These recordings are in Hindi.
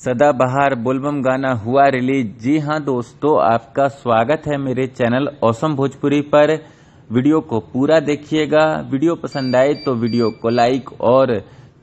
सदाबहार बोलबम गाना हुआ रिलीज। जी हाँ दोस्तों, आपका स्वागत है मेरे चैनल ऑसम भोजपुरी पर। वीडियो को पूरा देखिएगा। वीडियो पसंद आए तो वीडियो को लाइक और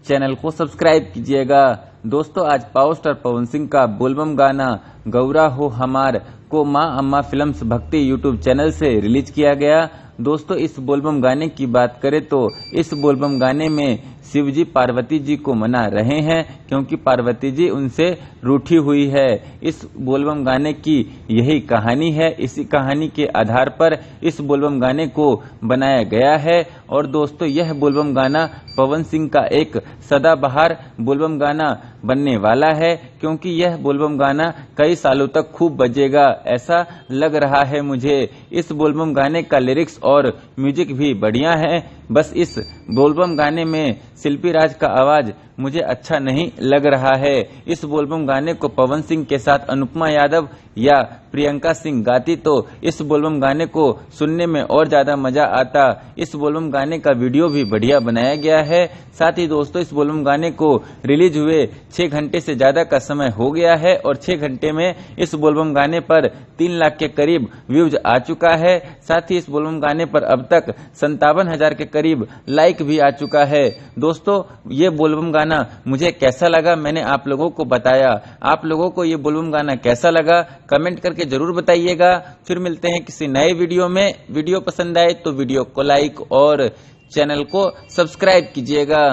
चैनल को सब्सक्राइब कीजिएगा। दोस्तों, आज पावर स्टार पवन सिंह का बोलबम गाना गौरा हो हमार को माँ अम्मा फिल्म्स भक्ति यूट्यूब चैनल से रिलीज किया गया। दोस्तों, इस बोलबम गाने की बात करें तो इस बोलबम गाने में शिव जी पार्वती जी को मना रहे हैं, क्योंकि पार्वती जी उनसे रूठी हुई है। इस बोलबम गाने की यही कहानी है। इसी कहानी के आधार पर इस बोलबम गाने को बनाया गया है। और दोस्तों, यह बोलबम गाना पवन सिंह का एक सदाबहार बोलबम गाना बनने वाला है, क्योंकि यह बोलबम गाना कई सालों तक खूब बजेगा, ऐसा लग रहा है मुझे। इस बोलबम गाने का लिरिक्स और म्यूजिक भी बढ़िया है। बस इस बोलबम गाने में शिल्पी राज का आवाज मुझे अच्छा नहीं लग रहा है। इस बोलबम गाने को पवन सिंह के साथ अनुपमा यादव या प्रियंका सिंह गाती तो इस बोलबम गाने को सुनने में और ज्यादा मजा आता। इस बोलबम गाने का वीडियो भी बढ़िया बनाया गया है। साथ ही दोस्तों, इस बोलबम गाने को रिलीज हुए 6 घंटे से ज्यादा का समय हो गया है और 6 घंटे में इस बोलबम गाने पर 3 लाख के करीब व्यूज आ चुका है। साथ ही इस बोलबम गाने पर अब तक 57,000 के करीब लाइक भी आ चुका है। दोस्तों, ये बोलबम गाना मुझे कैसा लगा मैंने आप लोगों को बताया। आप लोगों को ये बोलबम गाना कैसा लगा कमेंट करके जरूर बताइएगा। फिर मिलते हैं किसी नए वीडियो में। वीडियो पसंद आए तो वीडियो को लाइक और चैनल को सब्सक्राइब कीजिएगा।